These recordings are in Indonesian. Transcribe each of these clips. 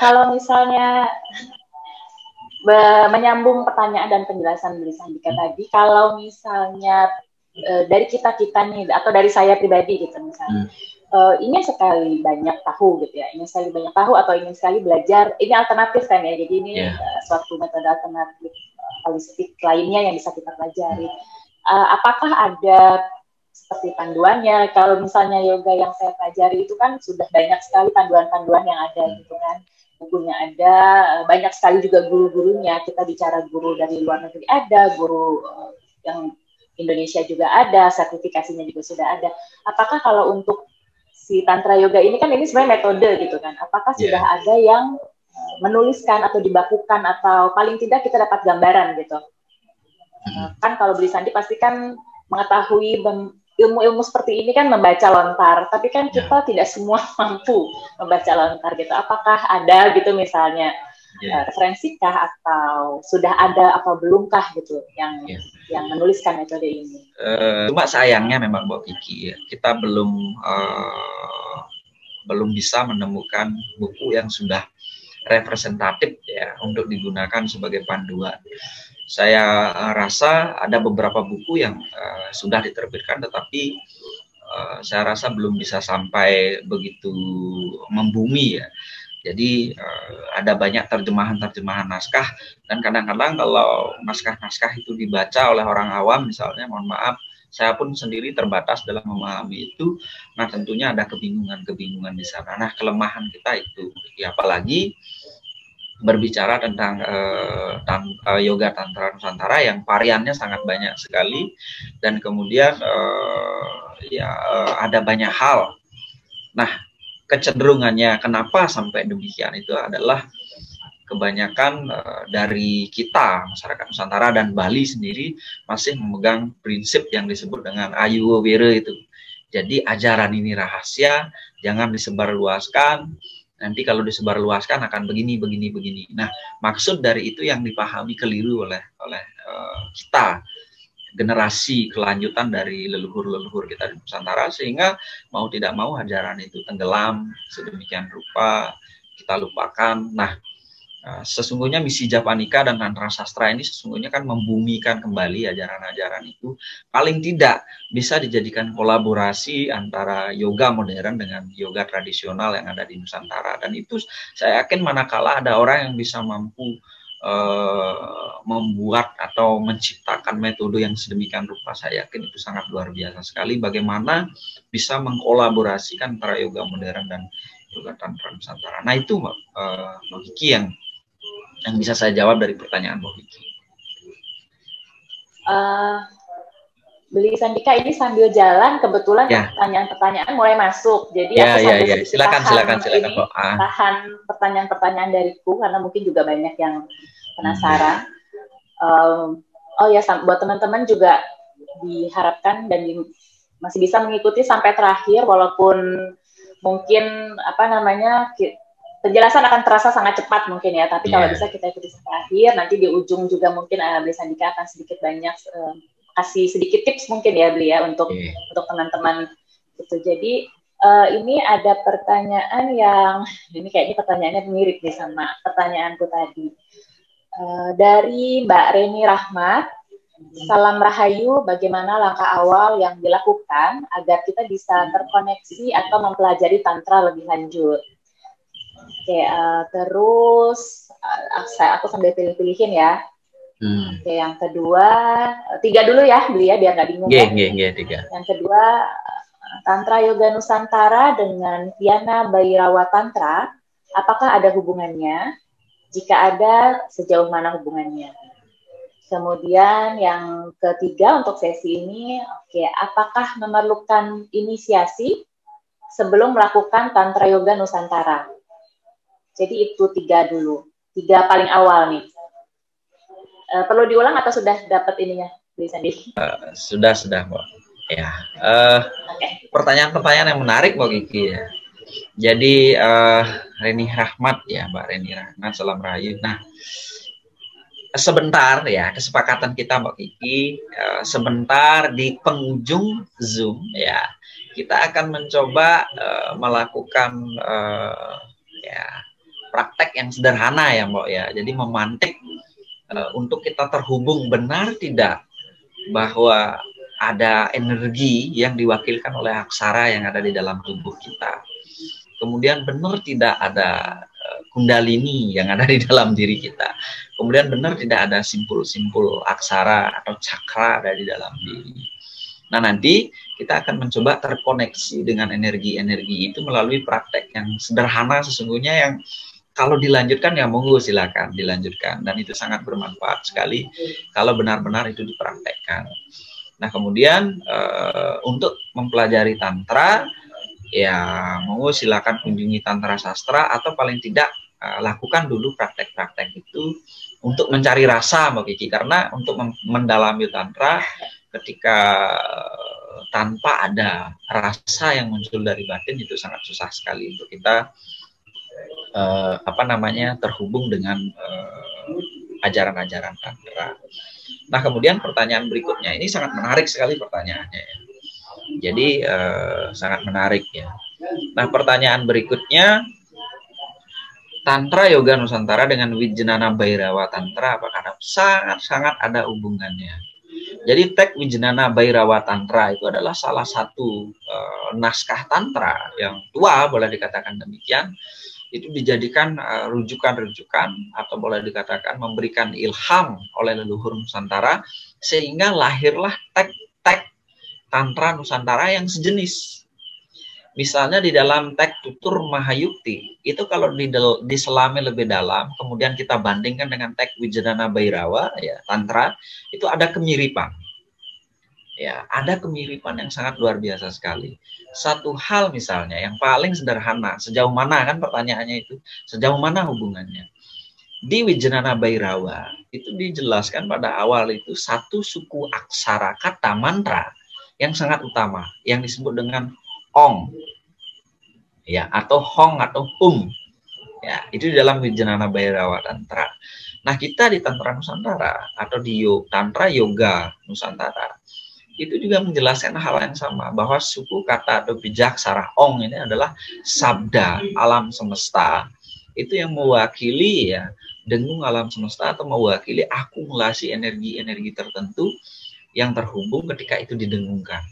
Kalau misalnya menyambung pertanyaan dan penjelasan dari Sandika tadi, kalau misalnya dari kita nih atau dari saya pribadi gitu misalnya, ingin sekali banyak tahu gitu ya, ingin sekali banyak tahu atau ingin sekali belajar, ini alternatif kan ya, jadi ini suatu metode alternatif holistik lainnya yang bisa kita pelajari. Apakah ada seperti panduannya? Kalau misalnya yoga yang saya pelajari itu kan sudah banyak sekali panduan-panduan yang ada gitu kan, bukunya ada, banyak sekali juga guru-gurunya. Kita bicara guru dari luar negeri ada, guru yang Indonesia juga ada, sertifikasinya juga sudah ada. Apakah kalau untuk si Tantra Yoga ini kan ini sebenarnya metode gitu kan, apakah sudah ada yang menuliskan atau dibakukan atau paling tidak kita dapat gambaran gitu? Kan kalau beli sandi pasti kan mengetahui ilmu-ilmu seperti ini kan membaca lontar, tapi kan kita tidak semua mampu membaca lontar gitu. Apakah ada gitu misalnya referensi kah atau sudah ada apa belumkah gitu yang menuliskan metode ini? Cuma sayangnya memang Mbak Kiki ya, kita belum bisa menemukan buku yang sudah representatif ya untuk digunakan sebagai panduan. Saya rasa ada beberapa buku yang sudah diterbitkan, tetapi saya rasa belum bisa sampai begitu membumi ya. Jadi ada banyak terjemahan naskah, dan kadang-kadang kalau naskah-naskah itu dibaca oleh orang awam misalnya, mohon maaf, saya pun sendiri terbatas dalam memahami itu. Nah tentunya ada kebingungan di sana. Nah kelemahan kita itu, ya, apalagi berbicara tentang yoga tantra Nusantara yang variannya sangat banyak sekali, dan kemudian ada banyak hal. Nah kecenderungannya kenapa sampai demikian itu adalah kebanyakan dari kita masyarakat Nusantara dan Bali sendiri masih memegang prinsip yang disebut dengan Ayuwo Were itu. Jadi ajaran ini rahasia, jangan disebarluaskan. Nanti kalau disebarluaskan akan begini. Nah, maksud dari itu yang dipahami keliru oleh kita, generasi kelanjutan dari leluhur-leluhur kita di Nusantara, sehingga mau tidak mau ajaran itu tenggelam sedemikian rupa, kita lupakan. Nah, sesungguhnya misi Japanika dan Tantra Sastra ini sesungguhnya kan membumikan kembali ajaran-ajaran itu, paling tidak bisa dijadikan kolaborasi antara yoga modern dengan yoga tradisional yang ada di Nusantara. Dan itu saya yakin manakala ada orang yang bisa mampu membuat atau menciptakan metode yang sedemikian rupa, saya yakin itu sangat luar biasa sekali bagaimana bisa mengkolaborasikan antara yoga modern dan yoga Tantra Nusantara. Nah itu Mbak Kiki yang bisa saya jawab dari pertanyaan Mbak Vicky. Beli Sandika ini sambil jalan kebetulan pertanyaan-pertanyaan mulai masuk, jadi aku sambil silakan tahan pertanyaan-pertanyaan dariku karena mungkin juga banyak yang penasaran. Buat teman-teman juga diharapkan dan masih bisa mengikuti sampai terakhir, walaupun mungkin penjelasan akan terasa sangat cepat mungkin ya, tapi kalau bisa kita ikuti sampai akhir, nanti di ujung juga mungkin Beli Sandika akan sedikit banyak kasih sedikit tips mungkin ya Beli ya untuk teman-teman itu. Jadi ini ada pertanyaan yang ini kayaknya pertanyaannya mirip nih sama pertanyaanku tadi, dari Mbak Reni Rahmat. Salam Rahayu, bagaimana langkah awal yang dilakukan agar kita bisa terkoneksi atau mempelajari Tantra lebih lanjut? Oke, terus aku sambil pilih-pilihin ya. Oke, yang kedua, 3 dulu ya, Beli ya, biar nggak bingung ya. 3. Yang kedua, Tantra Yoga Nusantara dengan Viana Bhairawa Tantra, apakah ada hubungannya? Jika ada, sejauh mana hubungannya? Kemudian yang ketiga untuk sesi ini, apakah memerlukan inisiasi sebelum melakukan Tantra Yoga Nusantara? Jadi itu 3 dulu, 3 paling awal nih. Perlu diulang atau sudah dapat ininya, Sandi? Sudah Mbak. Ya, pertanyaan-pertanyaan yang menarik Mbak Kiki ya. Jadi Reni Rahmat ya, Mbak Reni Rahmat, salam rahayu. Nah, sebentar ya kesepakatan kita Mbak Kiki, sebentar di penghujung Zoom ya, kita akan mencoba melakukan praktek yang sederhana ya Mbok ya. Jadi memantik untuk kita terhubung, benar tidak bahwa ada energi yang diwakilkan oleh aksara yang ada di dalam tubuh kita. Kemudian benar tidak ada kundalini yang ada di dalam diri kita. Kemudian benar tidak ada simpul-simpul aksara atau cakra ada di dalam diri. Nah, nanti kita akan mencoba terkoneksi dengan energi-energi itu melalui praktek yang sederhana sesungguhnya, yang kalau dilanjutkan ya monggo silakan dilanjutkan, dan itu sangat bermanfaat sekali kalau benar-benar itu dipraktekkan. Nah, kemudian untuk mempelajari tantra ya monggo silakan kunjungi Tantra Sastra, atau paling tidak lakukan dulu praktek-praktek itu untuk mencari rasa Mbak Kiki, karena untuk mendalami tantra ketika tanpa ada rasa yang muncul dari batin itu sangat susah sekali untuk kita terhubung dengan ajaran-ajaran tantra. Nah, kemudian pertanyaan berikutnya ini sangat menarik sekali pertanyaannya. Jadi sangat menarik ya. Nah, pertanyaan berikutnya, Tantra Yoga Nusantara dengan Wijnana Bhairava Tantra apakah sangat-sangat ada hubungannya? Jadi teks Wijnana Bhairava Tantra itu adalah salah satu naskah tantra yang tua, boleh dikatakan demikian. Itu dijadikan rujukan-rujukan atau boleh dikatakan memberikan ilham oleh leluhur Nusantara, sehingga lahirlah teks Tantra Nusantara yang sejenis. Misalnya di dalam teks Tutur Mahayukti, itu kalau diselami lebih dalam, kemudian kita bandingkan dengan teks Wijnana Bhairava, ya, Tantra, itu ada kemiripan. Ya, ada kemiripan yang sangat luar biasa sekali. Satu hal misalnya yang paling sederhana, sejauh mana kan pertanyaannya itu, sejauh mana hubungannya? Di Wijnana Bhairava itu dijelaskan pada awal itu satu suku aksara kata mantra yang sangat utama, yang disebut dengan Ong, ya, atau Hong atau ya, itu di dalam Wijnana Bhairava Tantra. Nah, kita di Tantra Nusantara atau di Tantra Yoga Nusantara itu juga menjelaskan hal yang sama, bahwa suku kata atau bijaksara Ong ini adalah sabda alam semesta, itu yang mewakili ya dengung alam semesta atau mewakili akumulasi energi-energi tertentu yang terhubung ketika itu didengungkan.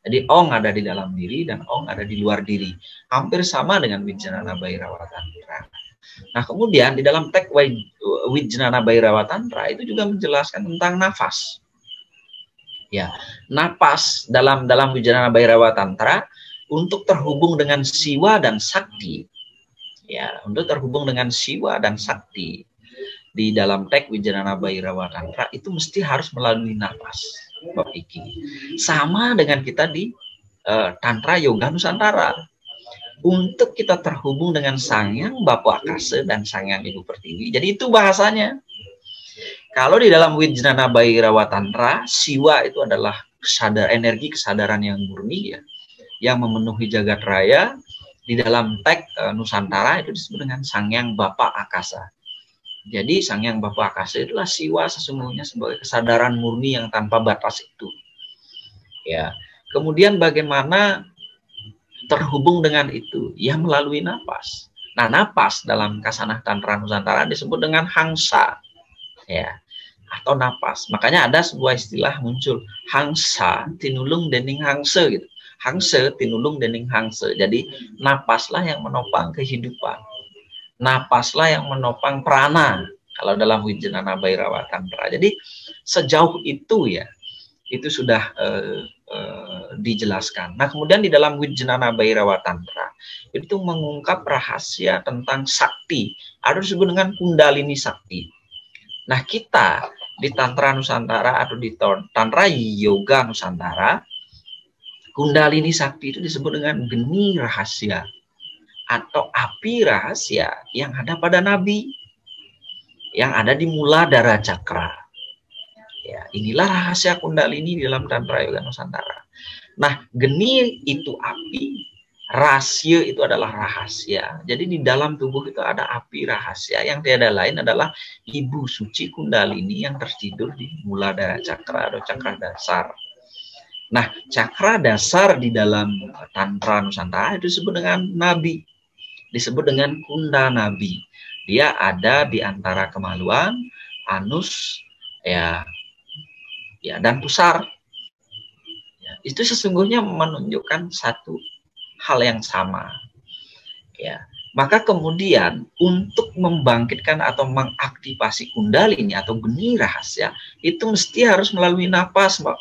Jadi Ong ada di dalam diri dan Ong ada di luar diri. Hampir sama dengan Wijnana Bhairava Tantra. Nah, kemudian di dalam teks Wijnana Bhairava Tantra itu juga menjelaskan tentang nafas. Ya, napas dalam Wijnana Bhairava Tantra untuk terhubung dengan Siwa dan Sakti. Ya, untuk terhubung dengan Siwa dan Sakti di dalam teks Wijnana Bhairava Tantra itu mesti harus melalui napas. Mbak Iki. Sama dengan kita di Tantra Yoga Nusantara. Untuk kita terhubung dengan Sangyang Bapa Akasa dan Sangyang Ibu Pertiwi. Jadi itu bahasanya. Kalau di dalam Wijnana Bhairava Tantra, Siwa itu adalah energi kesadaran yang murni ya, yang memenuhi jagat raya. Di dalam teks Nusantara itu disebut dengan Sangyang Bapa Akasa. Jadi Sangyang Bapa Akasa itulah Siwa sesungguhnya sebagai kesadaran murni yang tanpa batas itu. Ya. Kemudian bagaimana terhubung dengan itu? Ya melalui napas. Nah, napas dalam Kasanah Tantra Nusantara disebut dengan hangsa. Ya. Atau napas. Makanya ada sebuah istilah muncul, hangsa tinulung dening hangse gitu. Hangse tinulung dening hangse. Jadi napaslah yang menopang kehidupan. Napaslah yang menopang prana kalau dalam Wijnana Bhairava Tantra. Jadi sejauh itu ya, itu sudah dijelaskan. Nah, kemudian di dalam Wijnana Bhairava Tantra itu mengungkap rahasia tentang sakti, ada disebut dengan Kundalini Sakti. Nah, kita di Tantra Nusantara atau di Tantra Yoga Nusantara, Kundalini Sakti itu disebut dengan geni rahasia atau api rahasia yang ada pada Nabi, yang ada di Muladhara Cakra. Ya, inilah rahasia Kundalini di dalam Tantra Yoga Nusantara. Nah, geni itu api, rahasia itu adalah rahasia. Jadi di dalam tubuh itu ada api rahasia yang tiada lain adalah Ibu Suci Kundalini yang tertidur di Muladhara Cakra atau Cakra Dasar. Nah, Cakra Dasar di dalam Tantra Nusantara itu disebut dengan Nabi. Disebut dengan Kunda Nabi. Dia ada di antara kemaluan, anus, ya dan pusar. Ya, itu sesungguhnya menunjukkan satu hal yang sama. Ya, maka kemudian untuk membangkitkan atau mengaktifasi kundalini atau geni rahasia itu mesti harus melalui napas, Mbak.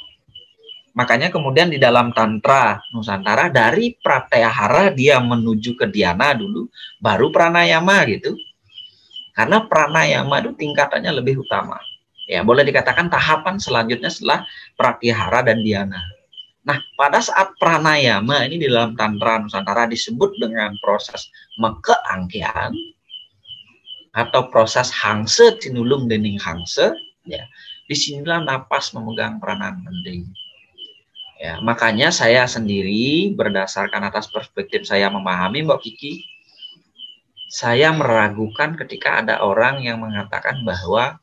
Makanya kemudian di dalam Tantra Nusantara dari Pratyahara dia menuju ke Dhyana dulu, baru Pranayama gitu. Karena Pranayama itu tingkatannya lebih utama. Ya, boleh dikatakan tahapan selanjutnya setelah Pratyahara dan Dhyana. Nah, pada saat Pranayama ini di dalam Tantra Nusantara disebut dengan proses mekeangkean atau proses hangse tinulung dening hangse. Ya, disinilah napas memegang peranan penting. Ya, makanya saya sendiri berdasarkan atas perspektif saya memahami Mbak Kiki, saya meragukan ketika ada orang yang mengatakan bahwa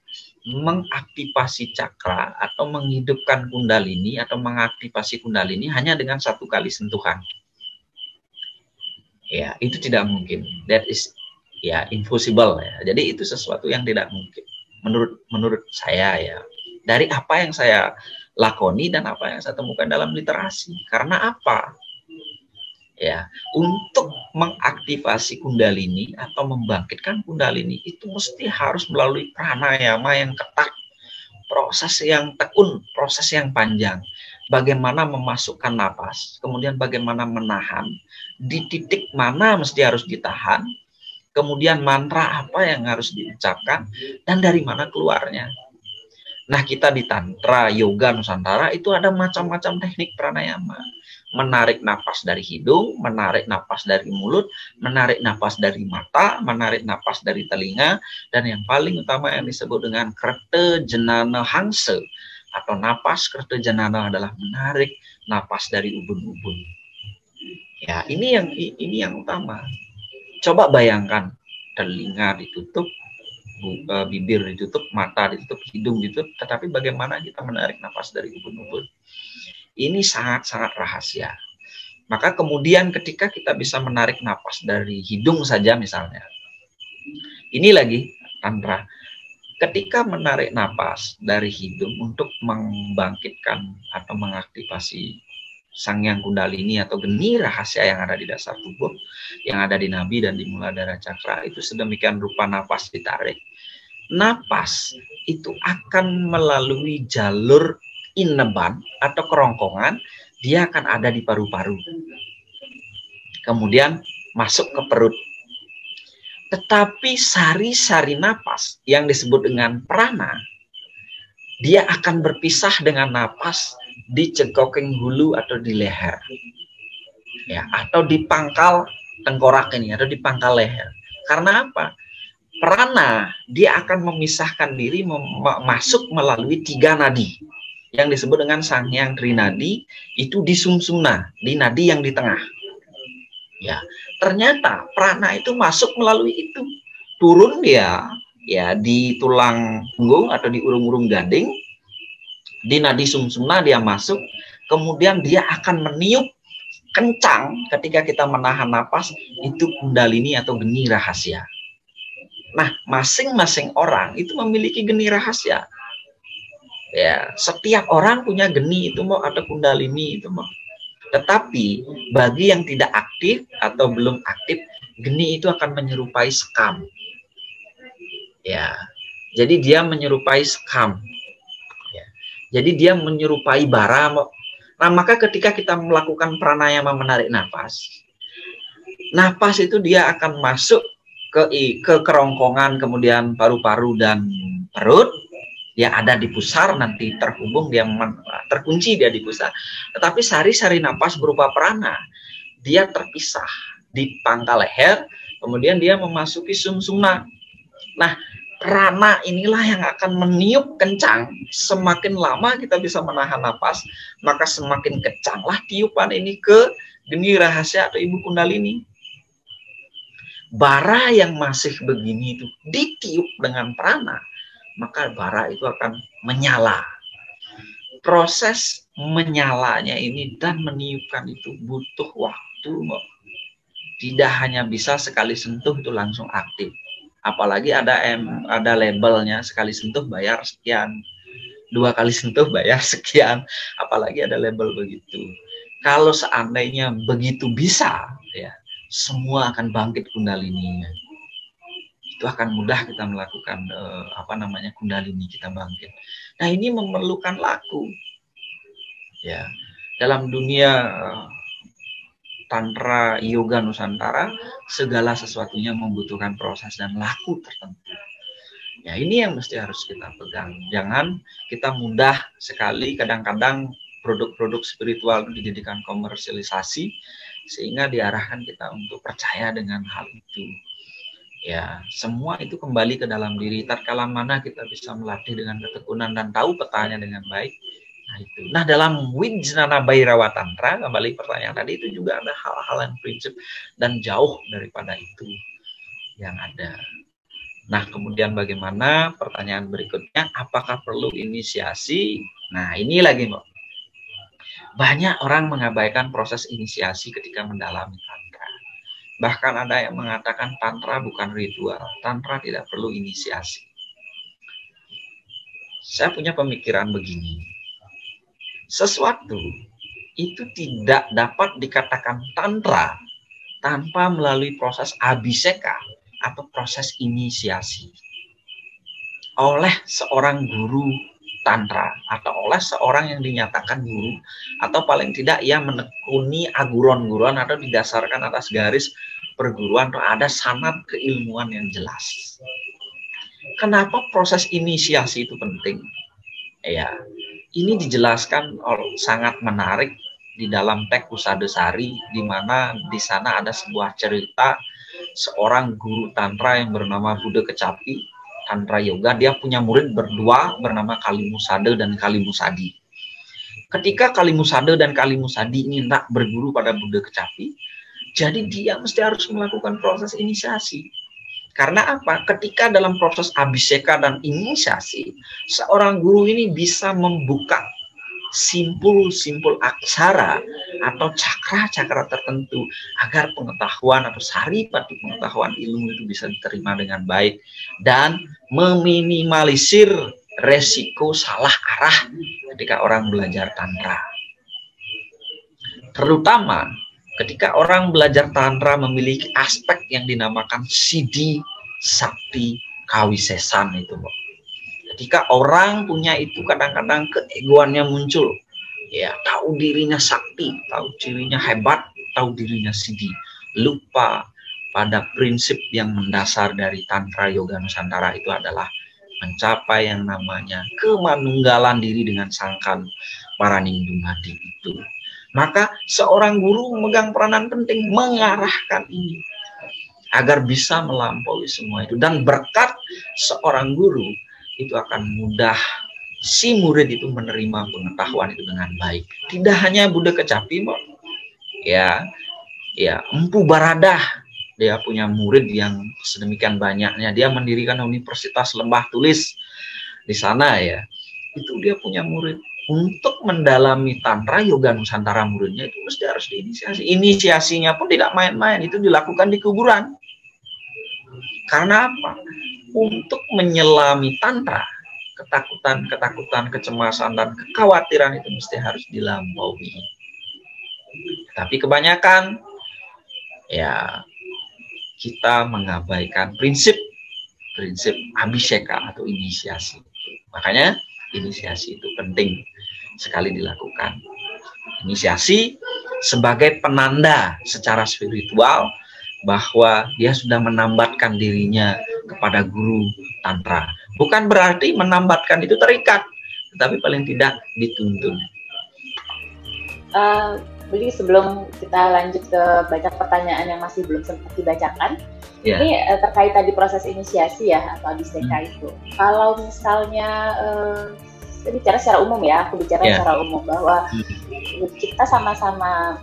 mengaktifasi cakra atau menghidupkan kundalini atau mengaktifasi kundalini hanya dengan satu kali sentuhan. Ya, itu tidak mungkin. That is impossible ya. Jadi itu sesuatu yang tidak mungkin. Menurut saya ya. Dari apa yang saya lakoni dan apa yang saya temukan dalam literasi. Karena apa? Ya, untuk mengaktifasi kundalini atau membangkitkan kundalini itu mesti harus melalui pranayama yang ketat, proses yang tekun, proses yang panjang. Bagaimana memasukkan napas, kemudian bagaimana menahan, di titik mana mesti harus ditahan, kemudian mantra apa yang harus diucapkan, dan dari mana keluarnya. Nah, kita di Tantra Yoga Nusantara itu ada macam-macam teknik pranayama. Menarik napas dari hidung, menarik napas dari mulut, menarik napas dari mata, menarik napas dari telinga, dan yang paling utama yang disebut dengan Kreta Jenana Hangse atau napas Kreta Jenana adalah menarik napas dari ubun-ubun. Ya, ini yang utama. Coba bayangkan telinga ditutup, bibir ditutup, mata ditutup, hidung ditutup, tetapi bagaimana kita menarik nafas dari ubun-ubun? Ini sangat-sangat rahasia. Maka kemudian ketika kita bisa menarik nafas dari hidung saja misalnya, ini lagi Tantra. Ketika menarik nafas dari hidung untuk membangkitkan atau mengaktifasi Sangyang Kundalini atau geni rahasia yang ada di dasar tubuh, yang ada di nabi dan di muladhara cakra, itu sedemikian rupa nafas ditarik. Napas itu akan melalui jalur ineban atau kerongkongan, dia akan ada di paru-paru. Kemudian masuk ke perut. Tetapi sari-sari napas yang disebut dengan prana, dia akan berpisah dengan napas di cengkoking hulu atau di leher. Ya, atau di pangkal tengkorak ini atau di pangkal leher. Karena apa? Prana dia akan memisahkan diri masuk melalui 3 nadi yang disebut dengan Sangyang Trinadi, itu di sumsumna, di nadi yang di tengah. Ya, ternyata prana itu masuk melalui itu, turun dia ya di tulang punggung atau di urung-urung gading, di nadi sumsumna dia masuk, kemudian dia akan meniup kencang ketika kita menahan napas, itu kundalini atau geni rahasia. Nah, masing-masing orang itu memiliki geni rahasia. Ya, setiap orang punya geni itu mau atau kundalini itu mau. Tetapi bagi yang tidak aktif atau belum aktif, geni itu akan menyerupai sekam. Ya, jadi dia menyerupai sekam. Ya, jadi dia menyerupai bara. Nah, maka ketika kita melakukan pranayama menarik nafas, napas itu dia akan masuk ke kerongkongan, kemudian paru-paru dan perut. Dia ada di pusar, nanti terhubung, dia terkunci dia di pusar. Tetapi sari-sari napas berupa prana, dia terpisah di pangkal leher, kemudian dia memasuki sumsumna. Nah, prana inilah yang akan meniup kencang. Semakin lama kita bisa menahan napas, maka semakin kencanglah tiupan ini ke geni rahasia atau ibu kundalini. Bara yang masih begini itu ditiup dengan prana, maka bara itu akan menyala. Proses menyalanya ini dan meniupkan itu butuh waktu. Tidak hanya bisa sekali sentuh itu langsung aktif. Apalagi ada labelnya, sekali sentuh bayar sekian, 2 kali sentuh bayar sekian, apalagi ada label begitu. Kalau seandainya begitu bisa, ya semua akan bangkit kundalininya. Itu akan mudah kita melakukan kundalini kita bangkit. Nah, ini memerlukan laku. Ya, dalam dunia Tantra Yoga Nusantara, segala sesuatunya membutuhkan proses dan laku tertentu. Ya, ini yang mesti harus kita pegang. Jangan kita mudah sekali, kadang-kadang produk-produk spiritual dijadikan komersialisasi, sehingga diarahkan kita untuk percaya dengan hal itu. Ya, semua itu kembali ke dalam diri. Tatkala mana kita bisa melatih dengan ketekunan dan tahu petanya dengan baik. Nah, itu. Nah, dalam Wijnana Bhairawa Tantra, kembali pertanyaan tadi, itu juga ada hal-hal yang prinsip dan jauh daripada itu yang ada. Nah, kemudian bagaimana pertanyaan berikutnya, apakah perlu inisiasi? Nah, ini lagi, Mbak. Banyak orang mengabaikan proses inisiasi ketika mendalami Tantra. Bahkan ada yang mengatakan Tantra bukan ritual, Tantra tidak perlu inisiasi. Saya punya pemikiran begini, sesuatu itu tidak dapat dikatakan Tantra tanpa melalui proses abhiseka atau proses inisiasi oleh seorang guru Tantra atau oleh seorang yang dinyatakan guru, atau paling tidak ia menekuni aguron-guruan atau didasarkan atas garis perguruan atau ada sanad keilmuan yang jelas. Kenapa proses inisiasi itu penting? Ya, ini dijelaskan sangat menarik di dalam teks Usadesari, di mana di sana ada sebuah cerita seorang guru Tantra yang bernama Buddha Kecapi, Tantra Yoga. Dia punya murid berdua bernama Kalimusada dan Kalimusadi. Ketika Kalimusada dan Kalimusadi ini hendak berguru pada Buddha Kecapi, jadi dia mesti harus melakukan proses inisiasi. Karena apa? Ketika dalam proses abhiseka dan inisiasi, seorang guru ini bisa membuka simpul-simpul aksara atau cakra-cakra tertentu agar pengetahuan atau saripati pengetahuan ilmu itu bisa diterima dengan baik dan meminimalisir resiko salah arah ketika orang belajar Tantra. Terutama ketika orang belajar Tantra memiliki aspek yang dinamakan Siddhi, Sakti, Kawisesan itu, ketika orang punya itu, kadang-kadang keegoannya muncul. Ya, tahu dirinya sakti, tahu dirinya hebat, tahu dirinya siddhi. Lupa pada prinsip yang mendasar dari Tantra Yoga Nusantara itu adalah mencapai yang namanya kemanunggalan diri dengan sangkan Paranindumadi itu. Maka seorang guru memegang peranan penting mengarahkan ini agar bisa melampaui semua itu. Dan berkat seorang guru, itu akan mudah si murid itu menerima pengetahuan itu dengan baik. Tidak hanya Buddha Kecapi, Mbak. Ya, Empu Baradah, dia punya murid yang sedemikian banyaknya. Dia mendirikan Universitas Lembah Tulis di sana, ya. Itu dia punya murid. Untuk mendalami Tantra Yoga Nusantara, muridnya itu mesti harus diinisiasi. Inisiasinya pun tidak main-main, itu dilakukan di kuburan. Karena apa? Untuk menyelami Tantra, ketakutan, kecemasan, dan kekhawatiran itu mesti harus dilampaui. Tapi kebanyakan, ya, kita mengabaikan prinsip abhiseka atau inisiasi. Makanya inisiasi itu penting sekali dilakukan. Inisiasi sebagai penanda secara spiritual bahwa dia sudah menambatkan dirinya kepada guru Tantra. Bukan berarti menambatkan itu terikat, tetapi paling tidak dituntun. Beli, sebelum kita lanjut ke banyak pertanyaan yang masih belum sempat dibacakan, ini terkait tadi proses inisiasi ya atau abhiseka itu. Kalau misalnya bicara secara umum ya, aku bicara secara umum bahwa kita sama-sama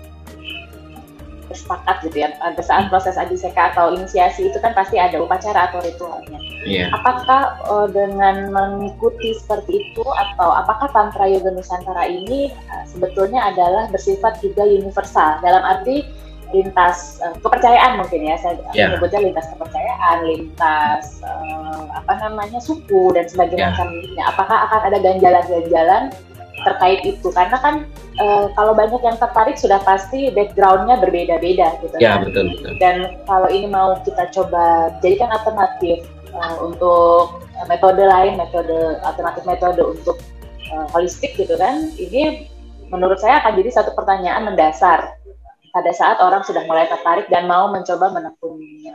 bersepakat gitu ya, pada saat proses abhiseka atau inisiasi itu kan pasti ada upacara atau ritualnya. Apakah dengan mengikuti seperti itu, atau apakah Tantra Yoga Nusantara ini sebetulnya adalah bersifat juga universal, dalam arti kepercayaan mungkin ya, saya menyebutnya lintas kepercayaan, lintas suku dan sebagainya macamnya. Apakah akan ada ganjalan-ganjalan terkait itu? Karena kan kalau banyak yang tertarik sudah pasti background-nya berbeda-beda gitu. Ya, betul. Dan kalau ini mau kita coba jadikan alternatif untuk alternatif metode untuk holistik gitu kan, ini menurut saya akan jadi satu pertanyaan mendasar pada saat orang sudah mulai tertarik dan mau mencoba menekuninya.